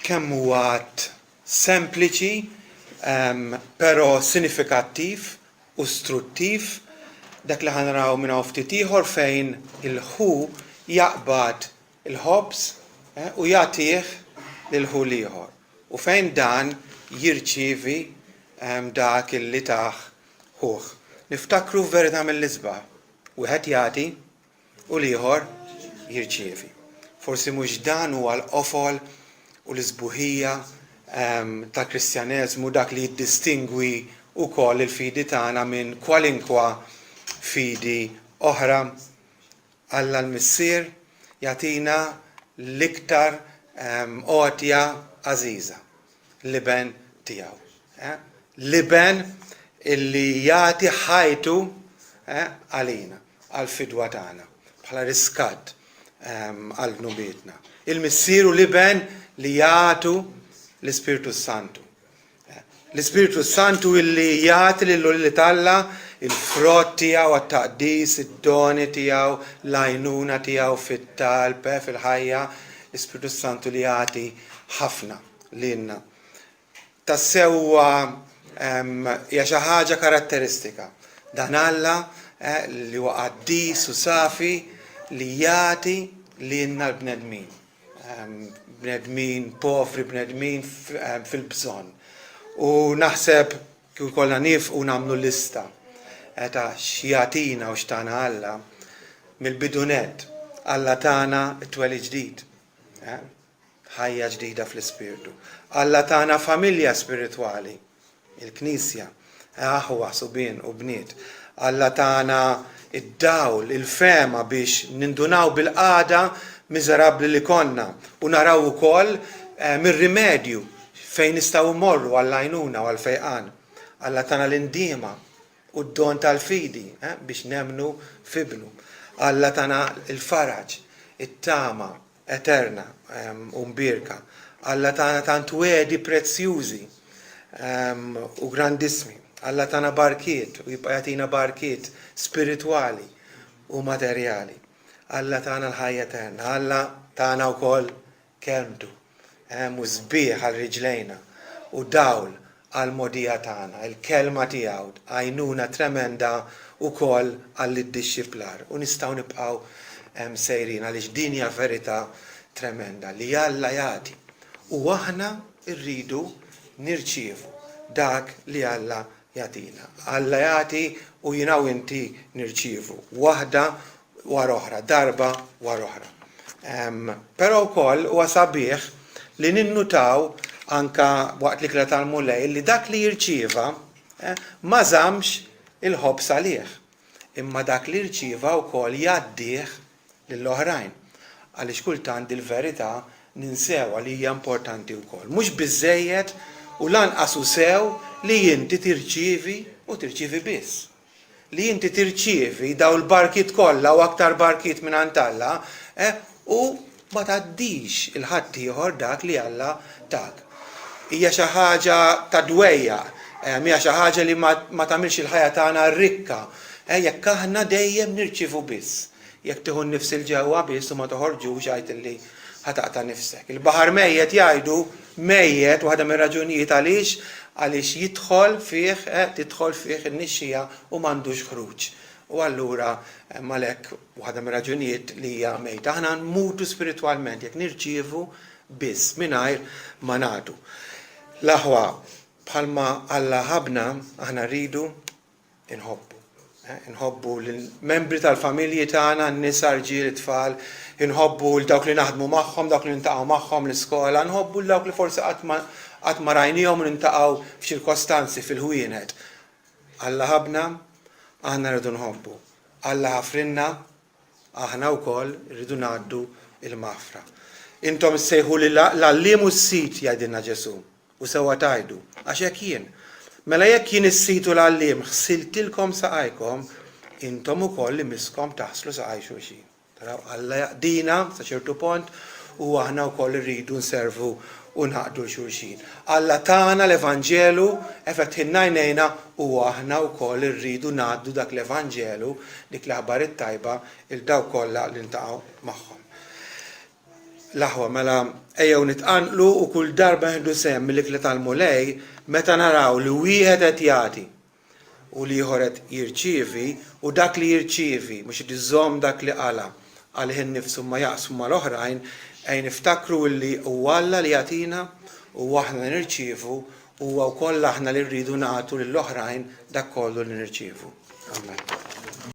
kemm huwa att sempliċi, però sinifikattiv u struttiv dak li ħanaraw minn ftit ieħor fejn il-ħu jaqbad il-ħobż u jagħtih lil-ħu ieħor. U fejn dan jirċievi dak illi taħ ħuh. Niftakru f'verità mill-isbaħ. Wieħed jagħti u l-ieħor jirċievi. Forsi mhux dan huwa l-qofol u l-isbuħija tal-Kristjaneżmu dak li jiddistingwi wkoll il-fidi tagħna minn kwalinkwa fidi oħra. Alla l-Missier jagħtina l-iktar għotja għażiża, l-iben tiegħu. L-iben illi jagħti ħajtu għalina, għall-fidwa tagħna, bħala riskatt għal nubietna. Il-Missier u l-iben li jagħtu l-Ispiritu Santu. L-Ispiritu Santu illi jagħti lil Talla il-frott tiegħu għat-taqdis, id-doni tiegħu, l-għajnuna tiegħu fit-talb, fil-ħajja, l-Ispiritu Santu li jagħti ħafna lilna. Tassew hija xi ħaġa karatteristika. Dan Alla li huwa qaddis u safi li jagħti lilna l-bnedmin. Bnedmin povri, bnedmin fil-bżonn. U naħseb kif ikollna nifqu nagħmlu lista ta' x'jagħtina u x'tana Alla mill-bidunet. Alla tagħna t-tweli ġdid. Ħajja ġdida fl-ispirtu. Alla tagħna familja spiritwali, il-Knisja, aħwa subien u bniet. Alla tagħna id-dawl, il-fema biex nindunaw bil-qada miżerabbli li konna u naraw ukoll mir-rimedju fejn nistgħu mmorru għall-għajnuna u għall-fejqan. Alla tagħna l-indiema u d-don tal-fidi biex nemnu fibnu. Alla tagħna il-faraġ, it-tama eterna u mbirka. Alla tagħna tant wedi prezzjużi u grandissimi. Alla tagħna barkiet u jibqa' jagħtina barkiet spiritwali u materjali. Alla tagħna l-ħajja eterna. Alla tagħna wkoll kelmtu, u sbieħ għal riġlejna u dawl għal modija tagħna, il-kelma tiegħu għajnuna tremenda wkoll għall-iddixxiplar. U nistgħu nibqgħu sejrin għaliex din hija verità tremenda li Alla jagħti. U aħna rridu nirċievu dak li Alla jagħtina. Alla jagħti u jiena u inti nirċievu waħda wara oħra, darba wara oħra. Però wkoll huwa sabiħ li ninnutaw anka waqt li kra tal-mulej li dak li jirċieva ma żammx il-ħobs għalih. Imma dak li jirċieva wkoll jgħaddih lill-oħrajn. Għaliex kultant il-verità ninsew li hija importanti wkoll. Mhux biżżejjed u lanqas u sew li inti tirċievi u tirċievi biss. Li inti tirċievi daw il-barkiet kollha u aktar barkiet minn Alla u ma tgħaddix il-ħadd ieħor dak li Alla tak. Hija xi ħaġa ta' dwejja, hija xi ħaġa li ma tagħmilx il-ħajja tagħna rikka. Jekk aħna dejjem nirċievu biss. Jekk tieħu nnifs il-ġewwa biss u ma toħorġux għajt illi ħataqta' nifsek. Il-baħar mejjed jgħidu mejjed waħda mir-raġunijiet għaliex tidħol fih in-nixxija u m'għandux ħruġ. U allura malhekk waħda mir-raġunijiet li hija mejta. Aħna nmutu spiritwalment jekk nirċievu biss mingħajr ma nagħtu. L-aħwa bħalma Alla ħabna aħna rridu inħobbu. Inħobbu l-membri tal-familji tagħna, n-nisa, rġiel, it-tfal, inħobbu l-dawk li naħdmu magħhom, dawk li nintaqgħu magħhom l-iskola, nħobbu l-dawk li forsi qatt ma rajnihom u nintaqgħu f'ċirkostanzi fil-ħwienet. Alla ħabna aħna rridu nħobbu. Alla ħafrinna aħna wkoll rridu ngħaddu il-maħfra. Intom issejħu l-għalliem u s-sit jgħidilna Ġesu u sewwa tajdu għax hekk jien. Mela jekk jien is-sit u l-għalliem ħsiltilkom saqajkom, intom ukoll imiskom taħslu saqaj xulxin. Alla jaqdina sa ċertu pont u aħna wkoll irridu nservu u naqdu xulxin. Alla tagħna l-Evanġelu fetħilna għajnejna u aħna wkoll irridu ngħaddu dak l-Evanġelu dik l-aħbar it-tajba il daw kollha li ntaqgħu magħhom. L-aħwa mela ejjew nitqanqlu u kull darba nħdu sehem mill-ikli tal-mulej meta naraw li wieħed qed jagħti u li ieħor qed jirċievi u dak li jirċievi mhux qed iżomm dak li qala għalih innifsu ma jaqsmu mal-oħrajn ejn niftakru li huwa Alla li jagħtina u aħna nirċievu u wkoll aħna li rridu nagħtu lill-oħrajn dak kollu li nirċievu. Amen.